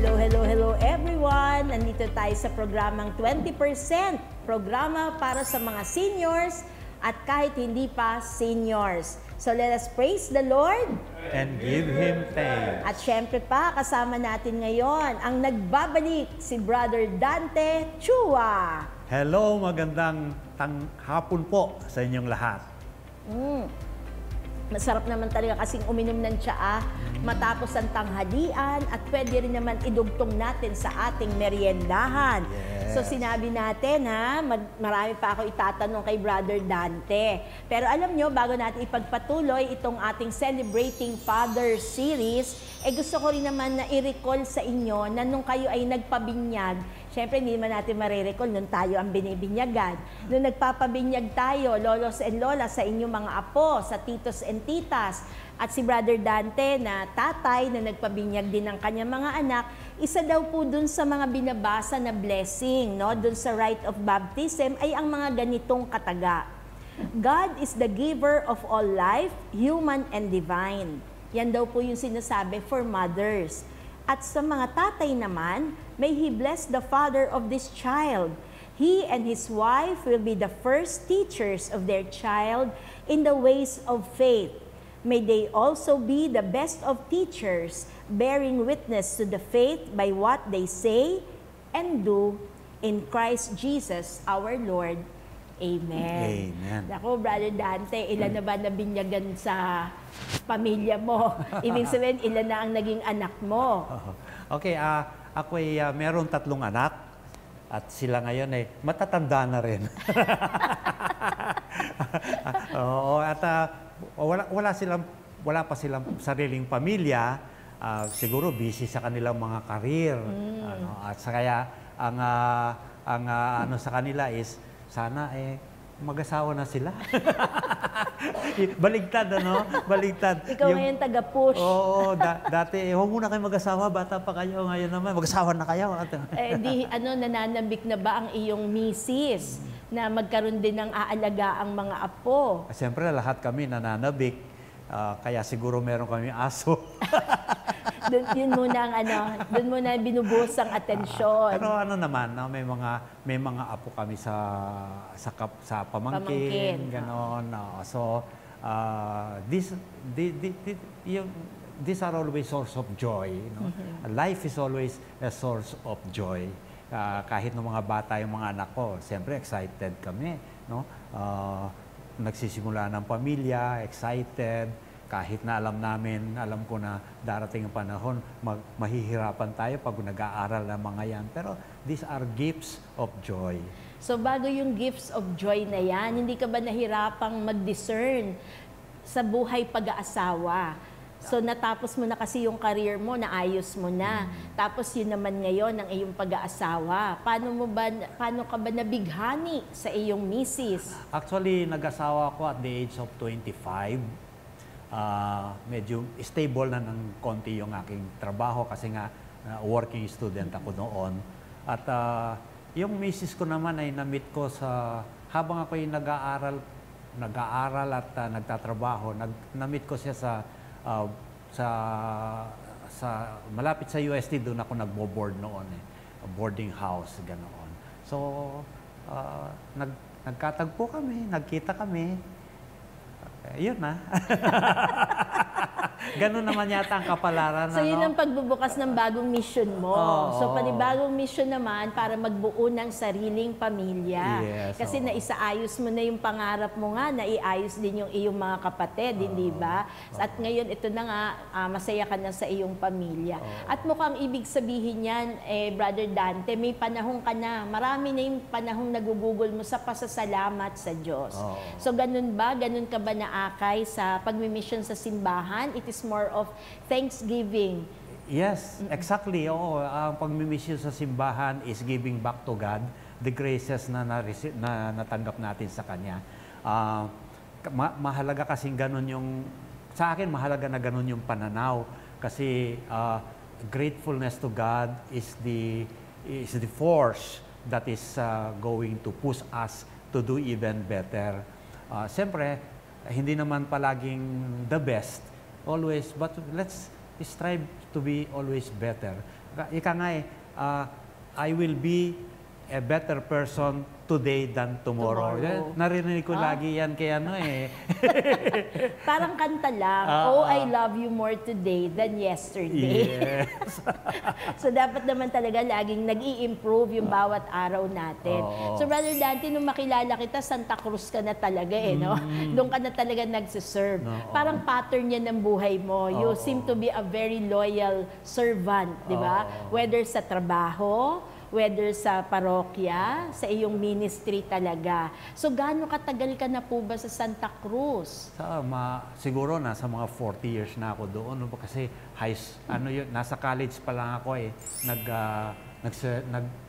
Hello everyone! Nandito tayo sa programang 20%, programa para sa mga seniors at kahit hindi pa seniors. So let us praise the Lord and give Him thanks. At syempre pa, kasama natin ngayon ang nagbabalik si Brother Dante Chua. Hello, magandang hapon po sa inyong lahat. Masarap naman talaga kasing uminom ng tsaa matapos ang tanghalian at pwede rin naman idugtong natin sa ating meriendahan. Yes. So sinabi natin marami pa ako itatanong kay Brother Dante. Pero alam nyo, bago natin ipagpatuloy itong ating Celebrating Fathers series, gusto ko rin naman na i-recall sa inyo na nung kayo ay nagpabinyag, syempre, hindi naman natin marirecall nung tayo ang binibinyagan. Nung nagpapabinyag tayo, lolos and lola sa inyong mga apo, sa titos and titas, at si Brother Dante na tatay na nagpabinyag din ng kanyang mga anak, isa daw po dun sa mga binabasa na blessing, no? Dun sa rite of baptism ay ang mga ganitong kataga. God is the giver of all life, human and divine. Yan daw po yung sinasabi for mothers. At sa mga tatay naman, may He bless the father of this child. He and his wife will be the first teachers of their child in the ways of faith. May they also be the best of teachers, bearing witness to the faith by what they say and do in Christ Jesus our Lord. Amen. Amen. Ako, Brother Dante, ilan na ba nabinyagan sa pamilya mo? Ibig sabihin, ilan na ang naging anak mo? Okay, ako ay meron 3 anak at sila ngayon ay matatanda na rin. Oo, at wala pa silang sariling pamilya. Siguro busy sa kanilang mga karir. At kaya ang ano sa kanila is sana mag-asawa na sila. Baligtad, ano? Baligtad. Ikaw ngayon taga-push. Oo, dati, huwag muna kayo mag-asawa, bata pa kayo. Ngayon naman, mag-asawa na kayo. Nananabik na ba ang iyong misis na magkaroon din ng aalaga ang mga apo? Siyempre, lahat kami nananabik. Kaya siguro meron kami aso. Yun muna doon muna binubuhos ang atensyon. Pero ano naman, may mga apo kami sa pamangkin, ganon. So these are always source of joy. No? Life is always a source of joy. Kahit ng mga bata yung mga anak ko, siyempre excited kami. No? Nagsisimula ng pamilya, excited. Kahit na alam ko na darating ang panahon, mahihirapan tayo pag nag-aaral ng mga yan. Pero these are gifts of joy. So bago yung gifts of joy na yan, hindi ka ba nahirapang mag-discern sa buhay pag-aasawa? So natapos mo na kasi yung career mo, naayos mo na. Tapos yun naman ngayon ang iyong pag-aasawa. Paano ka ba nabighani sa iyong misis? Actually, nag-asawa ako at the age of 25. Medyo stable na ng konti yung aking trabaho kasi nga working student ako noon. At yung misis ko naman ay na-meet ko habang ako ay nag-aaral at nagtatrabaho, na-meet ko siya malapit sa UST, doon ako nagbo-board noon, boarding house, ganoon. So, nagkatagpo kami, nagkita kami. Yun na. Ganun naman yata ang kapalaran. So yun ang pagbubukas ng bagong mission mo. So panibagong mission naman para magbuo ng sariling pamilya. Yes, kasi naisaayos mo na yung pangarap mo nga, naiayos din yung iyong mga kapatid, hindi ba? At ngayon ito na nga, masaya ka na sa iyong pamilya. At mukhang ibig sabihin yan, Brother Dante, may panahon ka na, marami na yung panahong nagugugol mo sa pasasalamat sa Diyos. So ganun ba? Ganun ka ba naakay sa pagmimission sa simbahan? It is more of thanksgiving. Yes, exactly. Oo, ang pagmimisyon sa simbahan is giving back to God the graces na natanggap natin sa Kanya. Mahalaga kasing ganun sa akin mahalaga na ganun yung pananaw kasi gratefulness to God is the force that is going to push us to do even better. Siyempre, hindi naman palaging the best, always, but let's strive to be always better. Ika nga I will be a better person today than tomorrow. Narinig ko lagi yan kay Parang kanta lang, oh, I love you more today than yesterday. Yes. So dapat naman talaga laging nag-i-improve yung bawat araw natin. So Brother Dante, nung makilala kita, Santa Cruz ka na talaga no? Doon ka na talaga nagsiserve. Parang pattern yan ng buhay mo. You seem to be a very loyal servant, di ba? Whether sa trabaho, whether sa parokya, sa iyong ministry talaga. So, gaano katagal ka na po ba sa Santa Cruz? Siguro nasa mga 40 years na ako doon. Kasi nasa college pa lang ako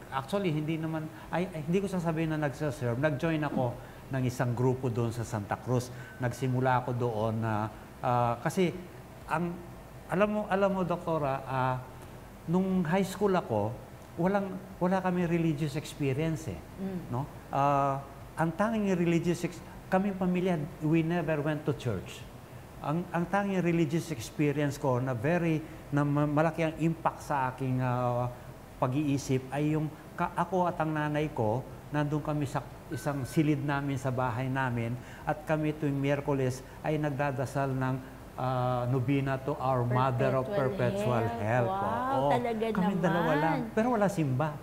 actually, hindi ko sasabihin na nagsaserve. Nag-join ako ng isang grupo doon sa Santa Cruz. Nagsimula ako doon na, kasi, alam mo, Doktora, nung high school ako, wala kami religious experience no? Ang tanging kaming pamilya, we never went to church. Ang tanging religious experience ko na malaki ang impact sa aking pag-iisip ay yung ako at ang nanay ko, nandun kami sa isang silid namin sa bahay namin at kami tuwing Miyerkules ay nagdadasal ng Nobina to our Mother of Perpetual Help. Wow, talaga kami naman. Dalawa lang, pero wala simba.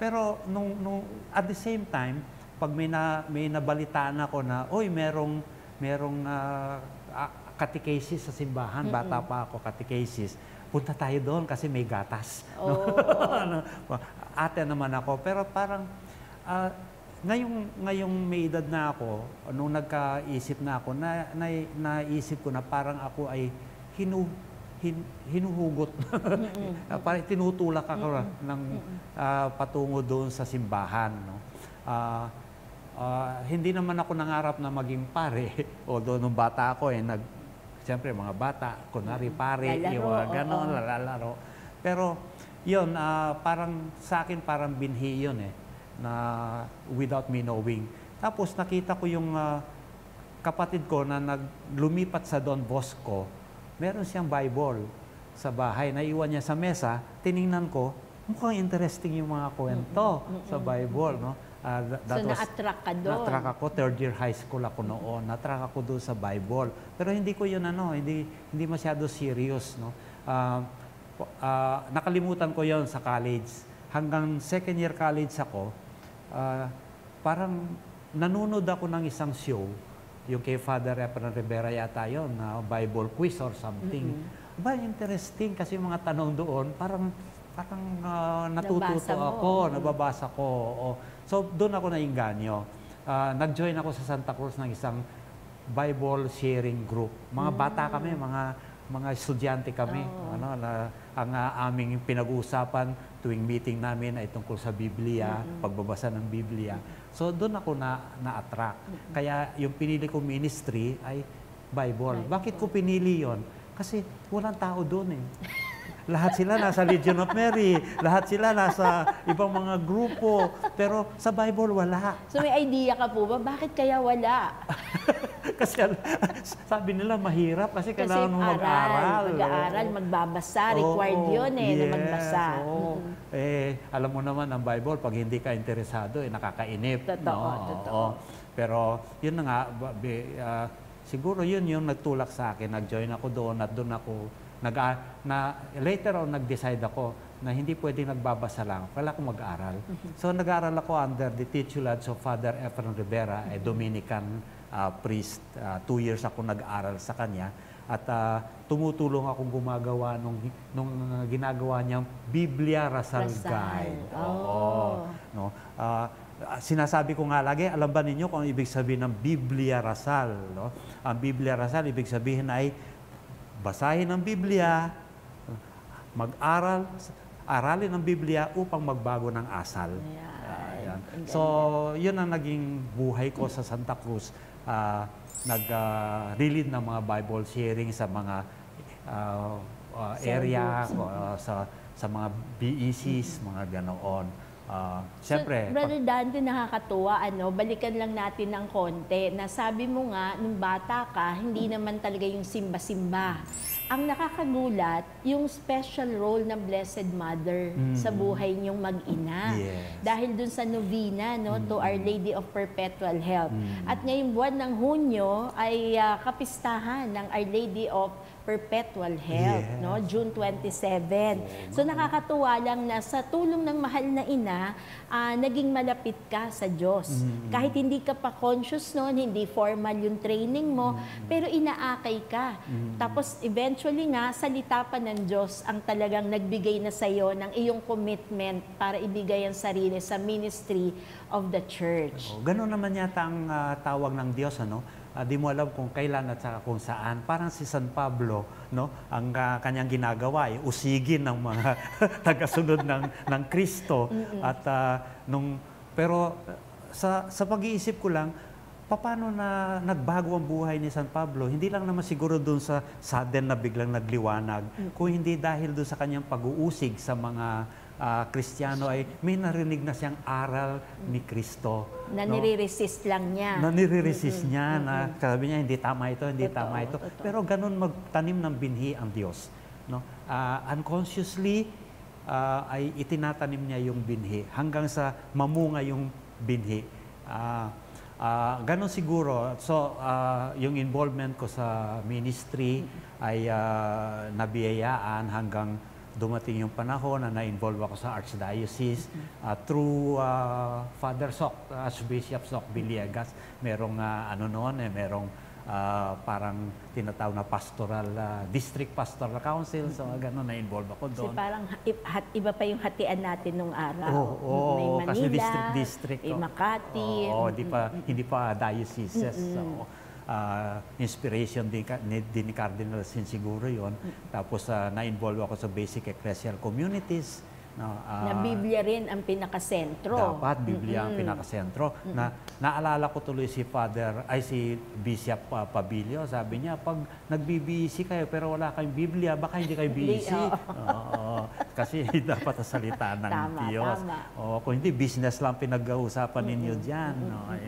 Pero at the same time, pag may nabalitaan ako na, merong catechesis sa simbahan, bata pa ako, catechesis, punta tayo doon kasi may gatas. Ate naman ako, pero parang ngayong may edad na ako, nung nagkaisip na ako, naisip ko na parang ako ay hinuhugot. Parang tinutulak ako ng patungo doon sa simbahan. No? Hindi naman ako nangarap na maging pare. Although nung bata ako, siyempre mga bata, kunwari pare, gano'n, lalaro. Pero yun, parang sa akin parang binhi yun na without me knowing. Tapos nakita ko yung kapatid ko na lumipat sa Don Bosco, meron siyang Bible sa bahay, naiwan niya sa mesa, tiningnan ko, mukhang interesting yung mga kwento sa Bible. No? So na-attract ka doon? Na-attract ako, third year high school ako noon, na-attract ako doon sa Bible. Pero hindi ko yun hindi masyado serious. No? Nakalimutan ko yon sa college. Hanggang second year college ako, parang nanonood ako ng isang show, yung kay Father Efren Rivera yata yun, na Bible quiz or something. Interesting kasi mga tanong doon, parang natututo ako, nababasa ko. So doon ako nainganyo. Nag-join ako sa Santa Cruz ng isang Bible sharing group. Mga bata kami, mga estudyante kami. Ang aming pinag-uusapan tuwing meeting namin ay tungkol sa Biblia, pagbabasa ng Biblia. So doon ako na-attract. Kaya yung pinili kong ministry ay Bible. Bakit ko pinili yon? Kasi walang tao doon Lahat sila nasa Legion of Mary, lahat sila nasa ibang mga grupo, pero sa Bible wala. So may idea ka po ba? Bakit kaya wala? Kasi sabi nila mahirap kasi kailangan mo mag-aral. Mag-aaral, magbabasa, required yun na magbasa. Alam mo naman ang Bible, pag hindi ka interesado, nakakainip. Totoo. Pero yun na nga, siguro yun yung nagtulak sa akin. Nag-join ako doon at doon ako later on nag-decide ako na hindi pwedeng nagbabasa lang, wala akong mag-aral. So nag-aral ako under the tutelage of Father Efren Rivera, a Dominican priest. 2 years ako nag-aral sa kanya at tumutulong akong gumagawa nung ginagawa niyang Biblia Rasal Guide. No? Sinasabi ko nga lagi, alam ba ninyo kung ang ibig sabihin ng Biblia Rasal? No? Ang Biblia Rasal, ibig sabihin ay basahin ang Biblia, aralin ang Biblia upang magbago ng asal. So, yun ang naging buhay ko sa Santa Cruz. Nag-lead ng mga Bible sharing sa mga area, sa mga BECs, mga ganoon. Siyempre, Brother Dante, nakakatuwa, balikan lang natin ng konti. Nasabi mo nga, nung bata ka, hindi naman talaga yung simba-simba. ang nakakagulat, yung special role ng Blessed Mother sa buhay niyong mag-ina. Yes. Dahil dun sa novena, no, to Our Lady of Perpetual Help. At ngayong buwan ng Hunyo ay kapistahan ng Our Lady of Perpetual Help, Yes. no, June 27. So nakakatuwa lang na sa tulong ng mahal na ina, naging malapit ka sa Diyos. Kahit hindi ka pa conscious noon, hindi formal yung training mo, pero inaakay ka. Tapos eventually nga, salita pa ng Diyos ang talagang nagbigay na sa'yo ng iyong commitment para ibigay ang sarili sa ministry of the church. Ganun naman yata ang tawag ng Diyos, ano? Di mo alam kung kailan at saka kung saan. Parang si San Pablo, no? Ang kanyang ginagawa ay usigin ng mga tagasunod ng Kristo. At pero sa pag-iisip ko lang, paano na nagbago ang buhay ni San Pablo? Hindi lang naman siguro doon sa sudden na biglang nagliwanag, kung hindi dahil doon sa kanyang pag-uusig sa mga Kristiyano ay may narinig na siyang aral ni Kristo. Na nire-resist lang niya. Na nire-resist niya, na sabi niya, hindi tama ito, hindi Totoo, tama ito. totoo. Pero ganun magtanim ng binhi ang Diyos. No? Unconsciously, ay itinatanim niya yung binhi hanggang sa mamunga yung binhi. Ganon siguro. So, yung involvement ko sa ministry ay nabiyayaan hanggang dumating yung panahon na na-involve ako sa Archdiocese through Father Sok, Archbishop Sok Villegas. Merong merong parang tinatawag na pastoral, district pastoral council. So, gano'n na-involve ako doon. Kasi parang iba pa yung hatian natin nung araw. May Manila, kasi district. may Makati. Hindi pa dioceses. So, inspiration din ni Cardinal Sin siguro yon. Tapos na-involve ako sa basic ecclesial communities. Na Biblia rin ang pinakasentro. Dapat Biblia ang pinakasentro. Naalala ko tuloy si Bishop Pabilio. Sabi niya, pag nag-BBC kayo pero wala kayong Biblia, baka hindi kayo busy. Kasi dapat sa salita ng Diyos. Kung hindi, business lang pinag-uusapan ninyo dyan.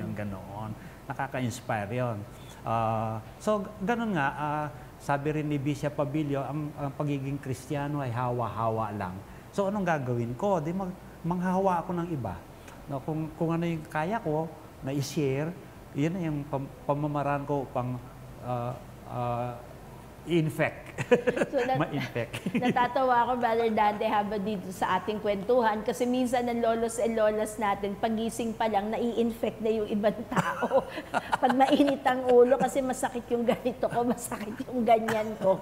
Yung ganoon. Nakaka-inspire yun. So, ganun nga, sabi rin ni Bishop Pabilio, ang pagiging Kristiyano ay hawa-hawa lang. So, anong gagawin ko? Di manghahawa ako ng iba. No, kung ano yung kaya ko na i-share, yun na yung pamamaraan ko upang infect. So, ma-infect. Natatawa ako, Brother Dante, habang dito sa ating kwentuhan kasi minsan ng lolos and lolas natin, pagising pa lang, nai-infect na yung ibang tao. Pag mainit ang ulo kasi masakit yung ganito ko, masakit yung ganyan ko.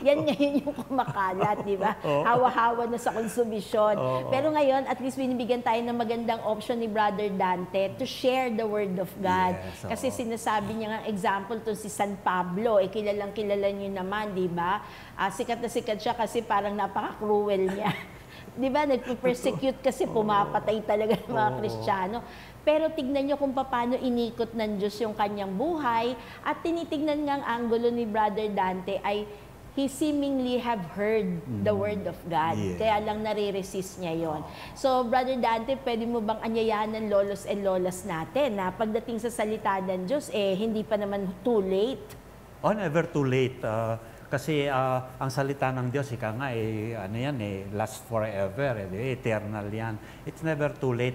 Yan ngayon yung kumakalat, di ba? Hawa-hawa na sa konsumisyon. Pero ngayon, at least binibigyan tayo ng magandang option ni Brother Dante to share the Word of God. Yes, kasi sinasabi niya nga, example to si San Pablo, kilalang kilala niyo naman, di ba? Sikat na sikat siya kasi parang napaka-cruel niya. Di ba? Nagpo-persecute kasi pumapatay talaga ng mga Kristiyano. Pero tignan niyo kung paano inikot ng Diyos yung kanyang buhay at tinitignan nga ang anggulo ni Brother Dante ay he seemingly have heard the Word of God. Yeah. Kaya lang nare-resist niya yon. So, Brother Dante, pwede mo bang anyayahan ng lolos and lolas natin na pagdating sa salita ng Diyos, hindi pa naman too late? Never too late. Kasi ang salita ng Diyos, last forever, eternal yan. It's never too late.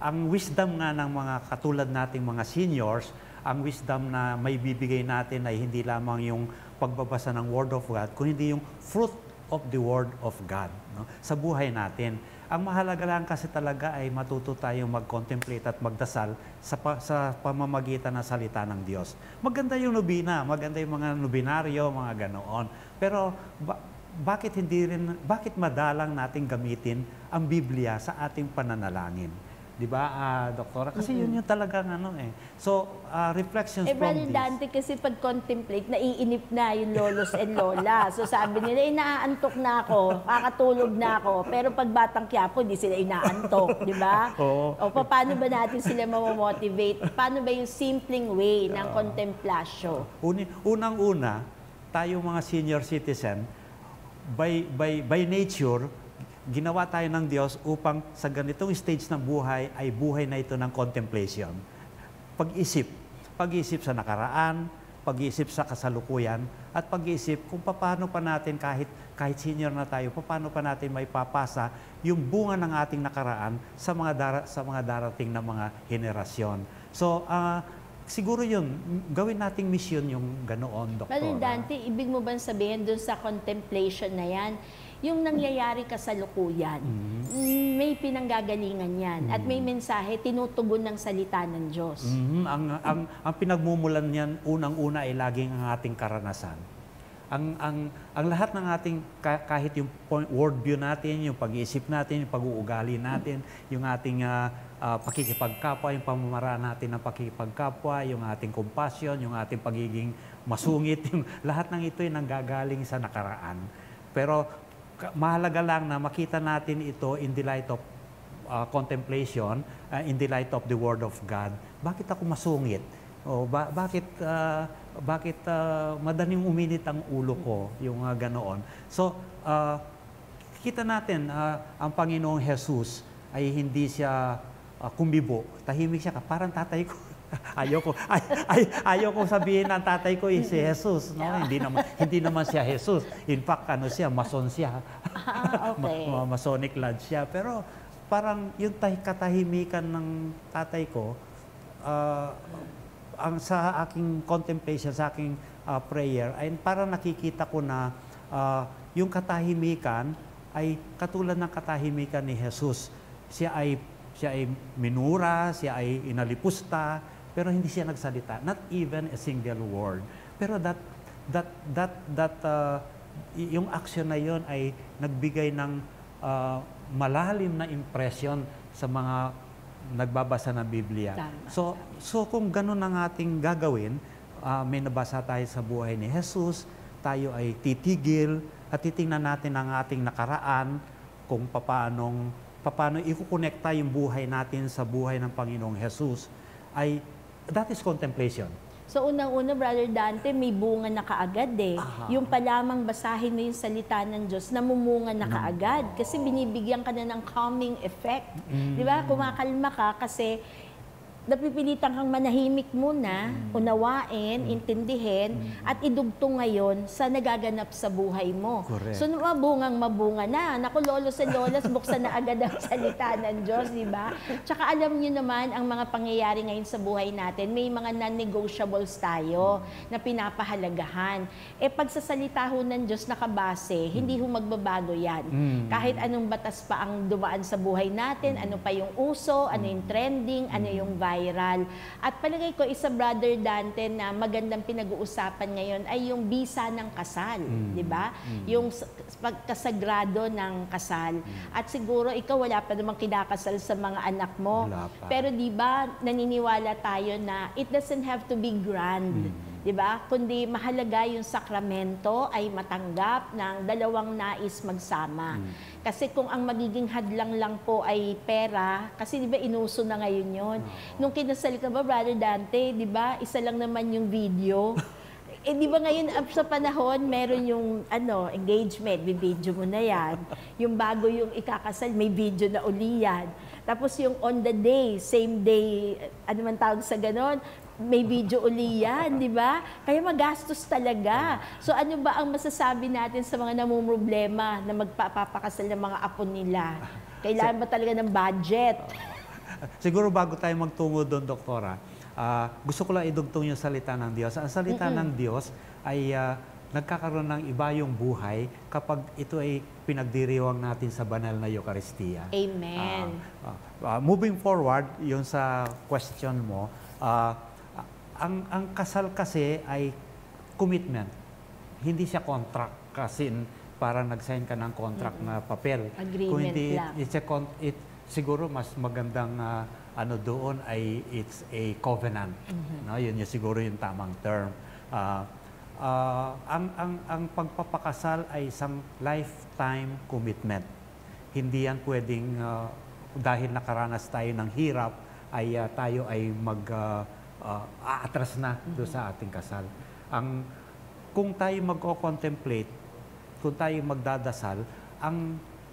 Ang wisdom nga ng mga katulad nating mga seniors, ang wisdom na may bibigay natin ay hindi lamang yung pagbabasa ng Word of God, kundi yung fruit of the Word of God, no? Sa buhay natin. Ang mahalaga lang kasi talaga ay matuto tayong mag-contemplate at magdasal sa pamamagitan ng salita ng Diyos. Maganda yung nobina, maganda yung mga nobinaryo, mga ganoon. Pero bakit madalang nating gamitin ang Biblia sa ating pananalangin? Di ba, Doktora? Kasi yun yung talagang So, reflections from Brother this. Dante, kasi pag contemplate, naiinip na yung lolos and lola. So sabi nila, inaantok na ako, kakatulog na ako. Pero pag Batang Quiapo, di sila inaantok, di ba? Oo. O paano ba natin sila mamomotivate? Paano ba yung simpleng way ng kontemplasyo? Unang-una, tayo mga senior citizen, by nature, ginawa tayo ng Diyos upang sa ganitong stage ng buhay ay buhay na ito ng contemplation. Pag-isip sa nakaraan, pag-iisip sa kasalukuyan at pag-iisip kung paano pa natin kahit senior na tayo, paano pa natin may papasa yung bunga ng ating nakaraan sa mga darating na mga henerasyon. So, siguro yun, gawin nating mission yung ganoon, Doktora. Brother Dante, ibig mo bang sabihin dun sa contemplation na yan, yung nangyayari kasalukuyan, may pinanggagalingan yan at may mensahe tinutugon ng salita ng Diyos. Ang pinagmumulan niyan, unang-una ay laging ang ating karanasan. Ang lahat ng ating, kahit yung worldview natin, yung pag-iisip natin, yung pag-uugali natin, yung ating pakikipagkapwa, yung pamamaraan natin ng pakikipagkapwa, yung ating compassion, yung ating pagiging masungit, yung lahat ng ito ay nanggagaling sa nakaraan. Pero mahalaga lang na makita natin ito in the light of contemplation, in the light of the Word of God. Bakit ako masungit? Bakit madaling uminit ang ulo ko? Yung ganoon. So, kita natin, ang Panginoong Jesus ay hindi siya kumibo. Tahimik siya, parang tatay ko. Ayoko sabihin ng tatay ko si Jesus, no? Hindi naman siya Jesus. In fact, siya, mason siya. Okay. Masonic lodge siya. Pero parang yung katahimikan ng tatay ko, ang sa aking contemplation, sa aking prayer, ay parang nakikita ko na yung katahimikan ay katulad ng katahimikan ni Jesus. Siya ay minura, siya ay inalipusta, pero hindi siya nagsalita, not even a single word. Pero yung action na yon ay nagbigay ng malalim na impression sa mga nagbabasa ng Biblia. So kung ganun ang ating gagawin, may nabasa tayo sa buhay ni Jesus, tayo ay titigil at titingnan natin ang ating nakaraan, kung paano ikukonekta yung buhay natin sa buhay ng Panginoong Jesus, that is contemplation. So unang-una, Brother Dante, may bunga na kaagad eh. Yung pa lamang basahin mo yung salita ng Diyos, namumunga na kaagad. Kasi binibigyan ka na ng calming effect. Di ba? Kumakalma ka kasi napipilitan kang manahimik muna, unawain, intindihin, at idugtong ngayon sa nagaganap sa buhay mo. Correct. So mabunga na. Naku, lolos and lolas, buksan na agad ang salita ng Diyos, di ba? Tsaka alam niyo naman, ang mga pangyayari ngayon sa buhay natin, may mga non-negotiables tayo na pinapahalagahan. Pag sa salita ho ng Diyos nakabase, hindi ho magbabago yan. Kahit anong batas pa ang dumaan sa buhay natin, ano pa yung uso, ano yung trending, ano yung viral. At palagay ko, isa, Brother Dante, na magandang pinag-uusapan ngayon ay yung bisa ng kasal, di ba? Yung pagkasagrado ng kasal. At siguro ikaw wala pa namang kinakasal sa mga anak mo. Pero di ba, naniniwala tayo na it doesn't have to be grand. Diba? Kundi mahalaga yung sakramento ay matanggap ng dalawang nais magsama. Kasi kung ang magiging hadlang lang po ay pera, kasi diba inuso na ngayon yun. Nung kinasal ka ba, Brother Dante, diba isa lang naman yung video. Di ba ngayon sa panahon, meron yung engagement, may video mo na yan. Yung bago yung ikakasal, may video na uli yan. Tapos yung on the day, same day, ano man tawag sa ganon, may video uli yan, di ba? Kaya magastos talaga. So ano ba ang masasabi natin sa mga namumroblema na magpapakasal ng mga apo nila? Kailangan ba talaga ng budget? Siguro bago tayo magtungo doon, Doktora, gusto ko lang idugtong yung salita ng Diyos. Ang salita ng Diyos ay nagkakaroon ng iba yung buhay kapag ito ay pinagdiriwang natin sa banal na Eucharistia. Amen. Moving forward, yung sa question mo, ang kasal kasi ay commitment. Hindi siya contract kasi parang nag-sign ka ng contract na papel. Agreement kung hindi, lang. siguro mas magandang doon ay it's a covenant. No, yun siguro yung tamang term. Ang pagpapakasal ay isang lifetime commitment. Hindi yan pwedeng dahil nakaranas tayo ng hirap ay tayo ay aatras na doon sa ating kasal. Kung tayo magko-contemplate, kung tayo magdadasal,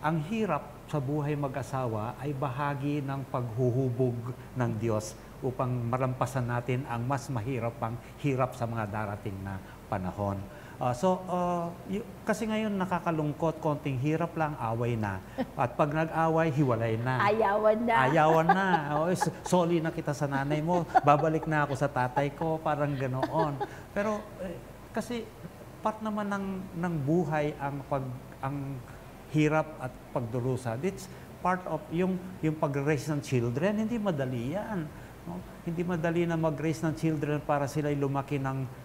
ang hirap sa buhay mag-asawa ay bahagi ng paghuhubog ng Diyos upang malampasan natin ang mas mahirap pang hirap sa mga darating na panahon. Kasi ngayon nakakalungkot, konting hirap lang, away na. At pag nag-away, hiwalay na. Ayawan na. Ayawan na. Soli na kita sa nanay mo, babalik na ako sa tatay ko, parang ganoon. Pero kasi part naman ng buhay ang hirap at pagdurusa. It's part of yung pag-raise ng children, hindi madali yan. No? Hindi madali na mag-raise ng children para sila lumaki ng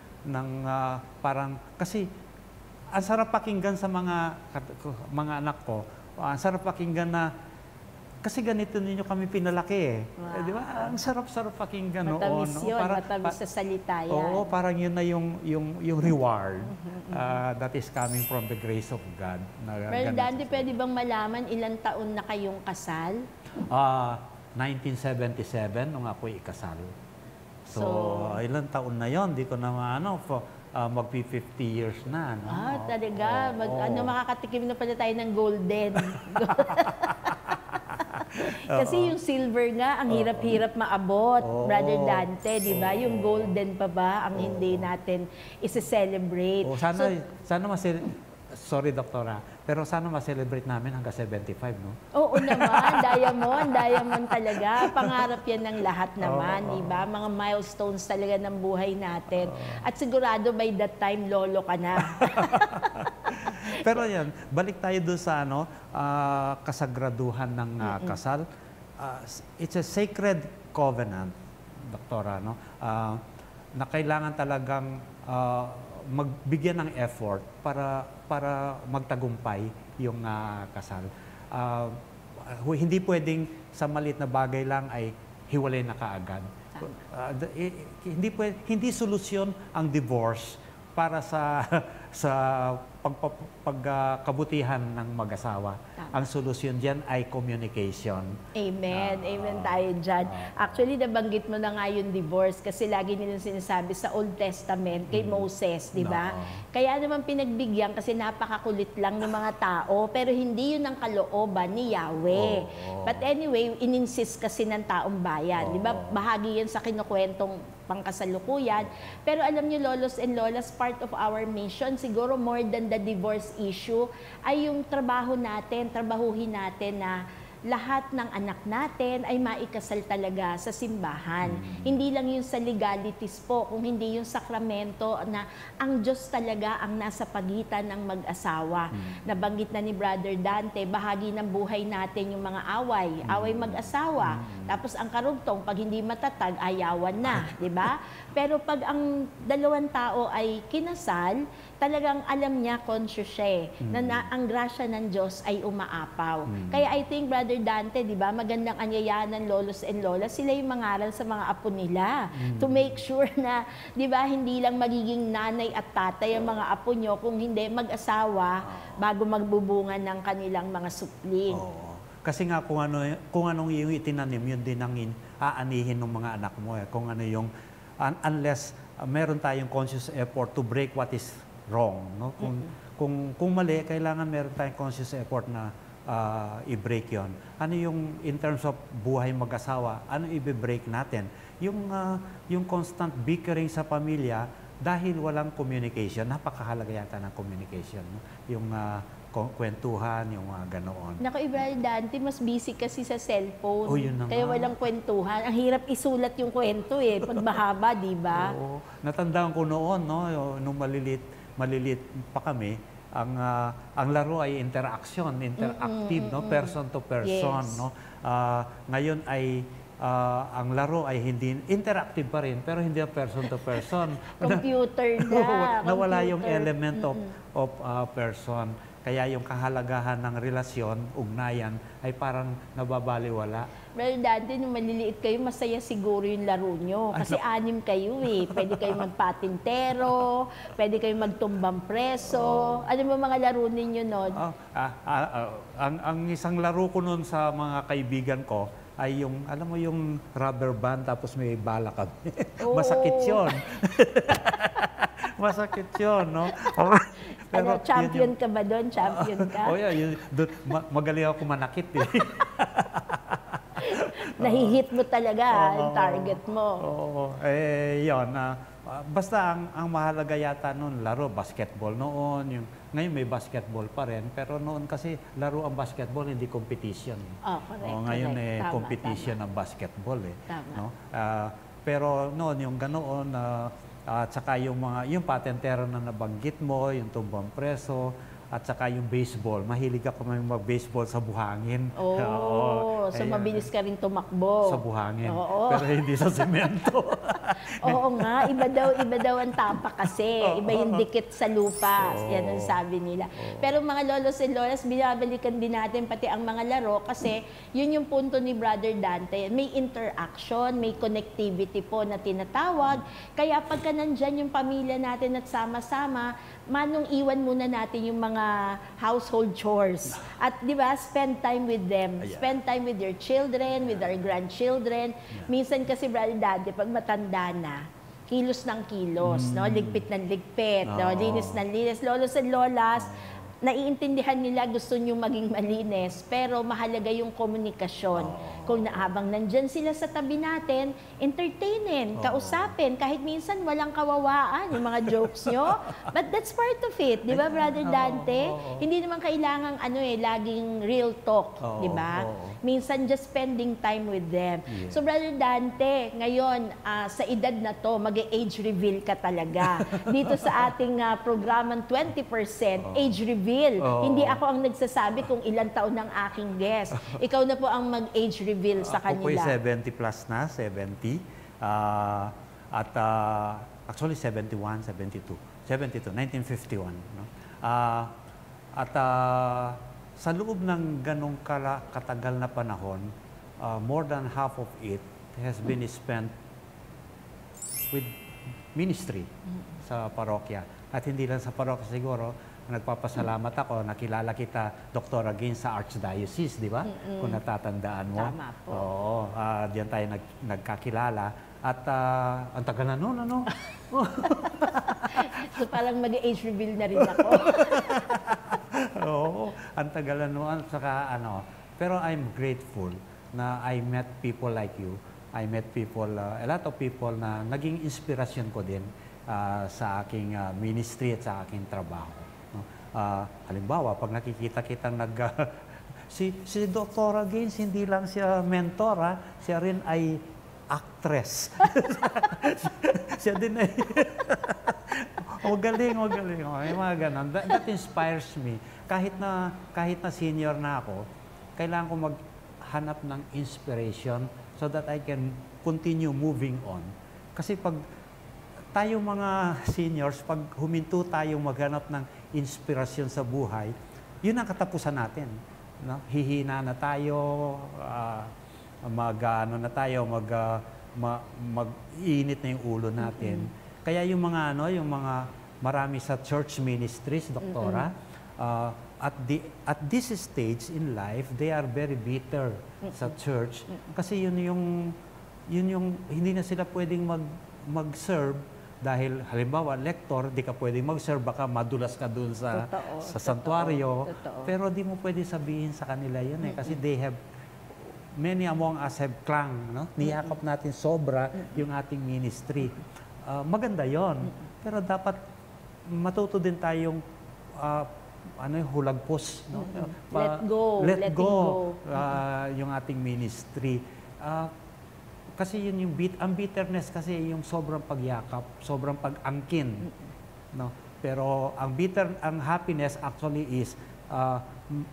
parang, kasi ang sarap pakinggan sa mga anak ko, ang sarap pakinggan na, kasi ganito ninyo kami pinalaki eh. Wow. Di ba? Ang sarap-sarap pakinggan noon. Matamis No? yun, matamis sa salita yan. Oo, parang yun na yung reward that is coming from the grace of God. Well, Dandy, pwede bang malaman ilang taon na kayong kasal? 1977 nung ako'y ikasal. So, ilang taon na yon? Di ko na magpi-50 years na. No? Talaga. Makakatikim na pala tayo ng golden. Kasi yung silver nga, ang hirap-hirap maabot, Brother Dante, di ba? Yung golden pa ba ang hindi natin isi-celebrate? Sana sorry, Doktora, pero sana ma-celebrate namin hanggang 75, no? Oo naman, diamond talaga. Pangarap yan ng lahat naman, di ba? Mga milestones talaga ng buhay natin. At sigurado by that time, lolo ka na. Pero yan, balik tayo doon sa kasagraduhan ng kasal. It's a sacred covenant, Doktora, no? Na kailangan talagang magbigyan ng effort para magtagumpay yung kasal. Hindi pwedeng sa maliit na bagay lang ay hiwalay na kaagad. Hindi solusyon ang divorce para sa pagkabutihan ng mag-asawa. Ang solusyon diyan ay communication. Amen. Amen tayo dyan. Actually, nabanggit mo na nga yung divorce kasi lagi nilang sinasabi sa Old Testament kay Moses, di ba? Kaya naman pinagbigyan kasi napakakulit lang ng mga tao pero hindi yun ang kalooban ni Yahweh. But anyway, ininsist kasi ng taong bayan. Di ba? Bahagi yan sa kinukwentong pangkasalukuyan. Pero alam niyo, lolos and lolas, part of our mission, siguro more than the divorce issue, ay yung trabahuhin natin na lahat ng anak natin ay maikasal talaga sa simbahan. Hindi lang yung sa legalities po, kung hindi yung sakramento na ang Diyos talaga ang nasa pagitan ng mag-asawa. Nabanggit na ni Brother Dante, bahagi ng buhay natin yung mga away mag-asawa. Tapos ang karugtong, pag hindi matatag, ayawan na, di ba? Pero pag ang dalawang tao ay kinasal, talagang alam niya, conscious siya na ang grasya ng Diyos ay umaapaw. Kaya I think, Brother Dante, di ba, magandang anyayaan ng lolos and lolas, sila yung mangaral sa mga apo nila to make sure na, di ba, hindi lang magiging nanay at tatay ang mga apo nyo, kung hindi mag-asawa bago magbubunga ng kanilang mga supling. Kasi nga kung anong yung itinanim, yun din ang aanihin ng mga anak mo. Kung ano yung, unless meron tayong conscious effort to break what is wrong. No? Kung mali, kailangan meron tayong conscious effort na i-break yon. Ano yung in terms of buhay mag-asawa, ano i-break natin? Yung constant bickering sa pamilya dahil walang communication. Napakahalaga yata ng communication. No? Yung kwentuhan, yung ganoon. Naku, Ibrahim Dante, mas busy kasi sa cellphone. Yun na kaya nga. walang kwentuhan. Ang hirap isulat yung kwento pag mahaba, di ba? Oo. Natandaan ko noon, no, nung malilit pa kami, ang laro ay interactive, no, person to person, Yes. no. Ngayon ay ang laro ay hindi interactive pa rin, pero hindi person to person. Computer na. Nawala yung computer. element of person. Kaya yung kahalagahan ng relasyon, ugnayan, ay parang nababaliwala. Well, dati nung maliliit kayo, masaya siguro yung laro nyo. Kasi anim kayo Pwede kayo magpatintero, pwede kayo magtumbang preso. Ano ba mga laro ninyo nun? Ang isang laro ko noon sa mga kaibigan ko ay yung, alam mo yung rubber band tapos may bala kami. Masakit yun. Masakit yun, no? Pero champion ka ba doon? Champion ka? Magaling ako manakit nahihit mo talaga ang target mo. Oo. Yun. Basta ang mahalaga yata noon, laro, basketball noon. Ngayon may basketball pa rin. Pero noon kasi laro ang basketball, hindi competition. Correct. Ngayon correct. Tama, competition ang basketball. Tama. No? Pero noon, yung ganoon, at saka yung patentero na nabanggit mo, yung tumbang preso, at saka yung baseball. Mahilig ako mag-baseball sa buhangin. So mabilis ka rin tumakbo. Sa buhangin. Oo. Pero hindi sa semento. Oo nga, iba daw ang tapak kasi. Iba yung dikit sa lupa. Yan ang sabi nila. Pero mga lolos and lolas, binabalikan din natin pati ang mga laro kasi yun yung punto ni Brother Dante. May interaction, may connectivity po na tinatawag. Kaya pagka nandyan yung pamilya natin at sama-sama, manong iwan muna natin yung mga household chores. At di ba, spend time with them. Spend time with your children, with our grandchildren. Minsan kasi, Brother Dante, pag matanda na, kilos ng kilos, no? Ligpit ng ligpit, no? Linis ng linis. Lolos and lolas, naiintindihan nila gusto nyo maging malinis, pero mahalaga yung komunikasyon. Kung habang nandyan sila sa tabi natin, entertainin, kausapin, kahit minsan walang kawawaan yung mga jokes nyo. But that's part of it, di ba, Brother Dante? Hindi naman kailangang laging real talk, di ba? Minsan just spending time with them. So, Brother Dante, ngayon, sa edad na to, mag-age reveal ka talaga. Dito sa ating programang 20% age reveal. Hindi ako ang nagsasabi kung ilang taon ng aking guest. Ikaw na po ang mag-age reveal sa kanila. Ako po 70 plus na, 70. Actually 71, 72. 72, 1951. No? Sa loob ng ganong katagal na panahon, more than half of it has been spent with ministry sa parokya. At hindi lang sa parokya siguro, nagpapasalamat ako, nakilala kita, Dr. Again, sa Archdiocese, di ba? Kung natatandaan mo. Tama po. Oo, diyan tayo nagkakilala. At ang tagal na noon, ano? So parang mag-age reveal na rin ako. Oo, ang tagal na noon. Saka pero I'm grateful na I met people like you. I met people, a lot of people na naging inspirasyon ko din sa aking ministry at sa aking trabaho. Halimbawa, pag nakikita kitang si Dr. Gaines, hindi lang siya mentor, siya rin ay actress. Siya din ay magaling. May mga ganun. That inspires me. Kahit na senior na ako, kailangan ko maghanap ng inspiration so that I can continue moving on. Kasi pag tayo mga seniors, pag huminto tayo maghanap ng inspirasyon sa buhay, yun ang katapusan natin. No? Hihina na tayo, mag-init na yung ulo natin. Kaya yung mga marami sa church ministries, Doktora, at this stage in life, they are very bitter sa church. Kasi yun yung hindi na sila pwedeng mag-serve. Dahil halimbawa, lektor, di ka pwedeng mag-serve, baka madulas ka dun sa santuario. Pero di mo pwede sabihin sa kanila yun kasi many among us have clung, no? Niyakap natin sobra yung ating ministry. Maganda yon, pero dapat matuto din tayong hulagpos, no? Let go yung ating ministry. Kasi yun ang bitterness kasi yung sobrang pagyakap, sobrang pag-angkin, no? Pero ang happiness actually is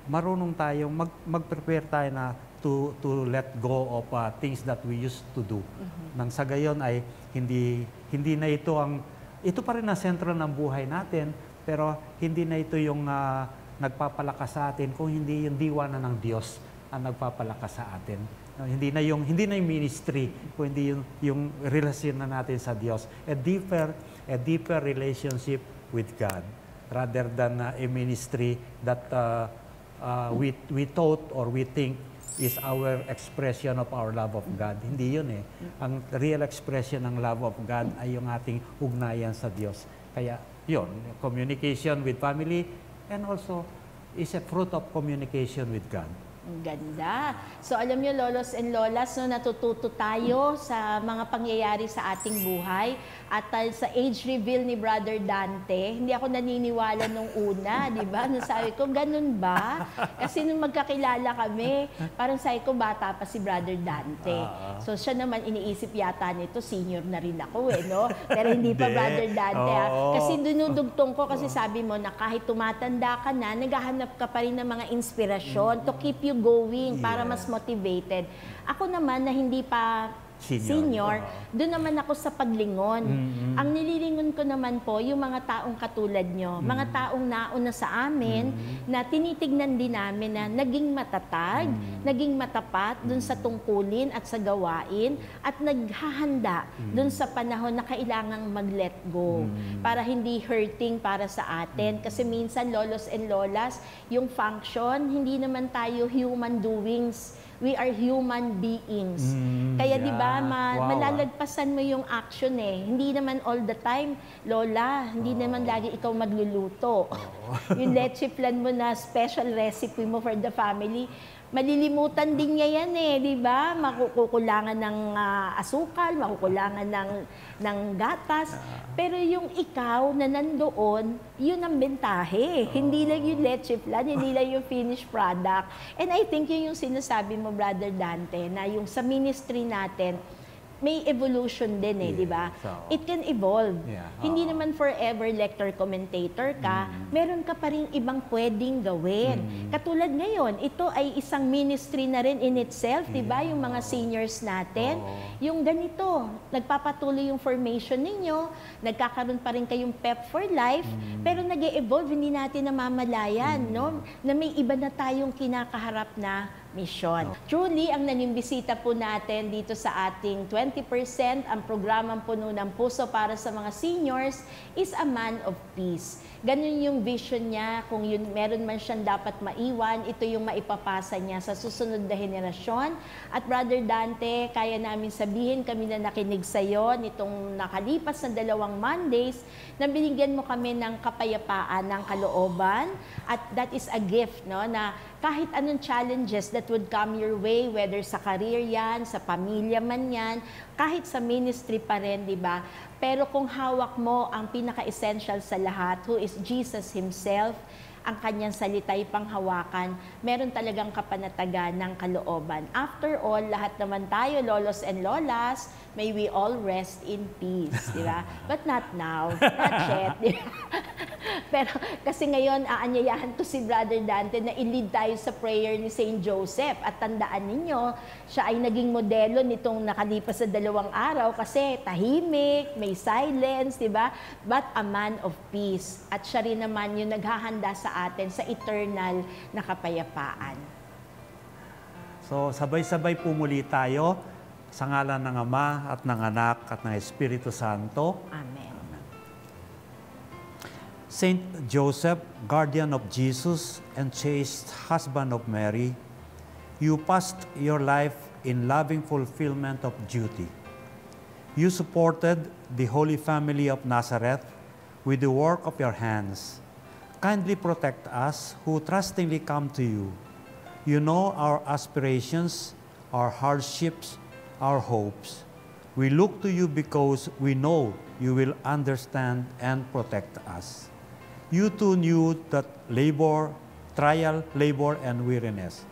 marunong tayong mag-prepare tayo na to let go of things that we used to do. Nang sa gayon ay hindi na ito pa rin ang sentro ng buhay natin, pero hindi na ito yung nagpapalakas sa atin kung hindi yung diwa na ng Diyos ang nagpapalakas sa atin. Hindi na yung ministry, kundi yung relasyon na natin sa Diyos. A deeper relationship with God rather than a ministry that we thought or we think is our expression of our love of God. Hindi yun . Ang real expression ng love of God ay yung ating ugnayan sa Diyos. Kaya yun, communication with family and also is a fruit of communication with God. Ang ganda. So alam niyo, lolos and lolas, no, natututo tayo sa mga pangyayari sa ating buhay. At sa age reveal ni Brother Dante, hindi ako naniniwala nung una, di ba? Nung sabi ko, ganun ba? Kasi nung magkakilala kami, parang sabi ko, bata pa si Brother Dante. So siya naman, iniisip yata nito, senior na rin ako no? Pero hindi pa Brother Dante. Kasi dinudugtong ko, kasi sabi mo na kahit tumatanda ka na, naghahanap ka pa rin ng mga inspirasyon to keep you going para mas motivated. Ako naman na hindi pa senior, doon naman ako sa paglingon. Ang nililingon ko naman po, yung mga taong katulad nyo, mga taong nauna sa amin, na tinitignan din namin na naging matatag, naging matapat doon sa tungkulin at sa gawain, at naghahanda doon sa panahon na kailangang mag-let go, para hindi hurting para sa atin. Kasi minsan, lolos and lolas, yung function, hindi naman tayo human doings. We are human beings. Kaya di ba, malalagpasan mo yung action Hindi naman all the time, Lola, hindi naman lagi ikaw magluluto. Yung leche flan mo na special recipe mo for the family, malilimutan din niya yan di ba? Makukulangan ng asukal, makukulangan ng gatas. Pero yung ikaw na nandoon, yun ang bentahe. Hindi lang yung leche flan, hindi lang yung finished product. And I think yun yung sinasabi mo, Brother Dante, na yung sa ministry natin, may evolution din di ba? So, it can evolve. Hindi naman forever lector commentator ka, meron ka pa rin ibang pwedeng gawin. Katulad ngayon, ito ay isang ministry na rin in itself, di ba? Yung mga seniors natin, yung ganito, nagpapatuloy yung formation ninyo, nagkakaroon pa rin kayong PEP for life, pero nag-e-evolve, hindi natin namamalayan, no? Na may iba na tayong kinakaharap na mission. Truly, ang nanimbisita po natin dito sa ating 20%, ang programang Puno ng Puso para sa mga seniors, is a man of peace. Ganun yung vision niya, kung yun, meron man siyang dapat maiwan, ito yung maipapasa niya sa susunod na henerasyon. At Brother Dante, kaya namin sabihin, kami na nakinig sa iyo nitong nakalipas na 2 Mondays, na binigyan mo kami ng kapayapaan, ng kalooban, at that is a gift, no, na kahit anong challenges that would come your way, whether sa career yan, sa pamilya man yan, kahit sa ministry pa rin, di ba? Pero kung hawak mo ang pinaka-essential sa lahat, who is Jesus Himself, ang kanyang salita'y panghawakan, meron talagang kapanatagan ng kalooban. After all, lahat naman tayo, lolos and lolas, may we all rest in peace, di ba? But not now, not yet, di ba? Pero kasi ngayon, aanyayahan ko si Brother Dante na i-lead tayo sa prayer ni Saint Joseph. At tandaan ninyo, siya ay naging modelo nitong nakalipas sa 2 araw kasi tahimik, may silence, di ba? But a man of peace. At siya rin naman yung naghahanda sa atin sa eternal na kapayapaan. So, sabay-sabay pumuli tayo sa ngalan ng Ama at ng Anak at ng Espiritu Santo. Amen. Saint Joseph, guardian of Jesus and chaste husband of Mary, you passed your life in loving fulfillment of duty. You supported the Holy Family of Nazareth with the work of your hands. Kindly protect us who trustingly come to you. You know our aspirations, our hardships, our hopes. We look to you because we know you will understand and protect us. You too knew that trial, labor, and weariness.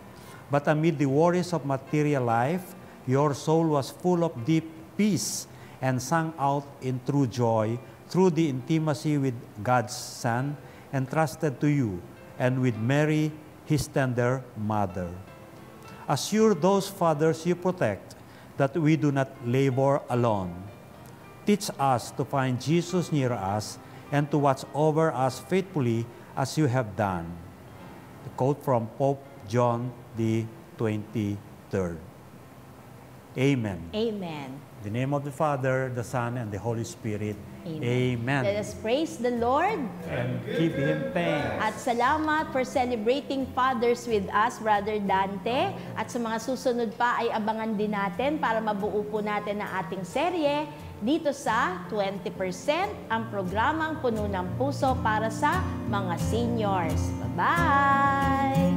But amid the worries of material life, your soul was full of deep peace and sang out in true joy through the intimacy with God's Son, entrusted to you, and with Mary, His tender mother. Assure those fathers you protect that we do not labor alone. Teach us to find Jesus near us and to watch over us faithfully as you have done. The quote from Pope John the 23rd. Amen. Amen. In the name of the Father, the Son, and the Holy Spirit. Amen. Let us praise the Lord. And give Him thanks. At salamat for celebrating Fathers with us, Brother Dante. At sa mga susunod pa ay abangan din natin para mabuo po natin ang ating serye dito sa 20%, ang programang Puno ng Puso para sa mga seniors. Bye-bye!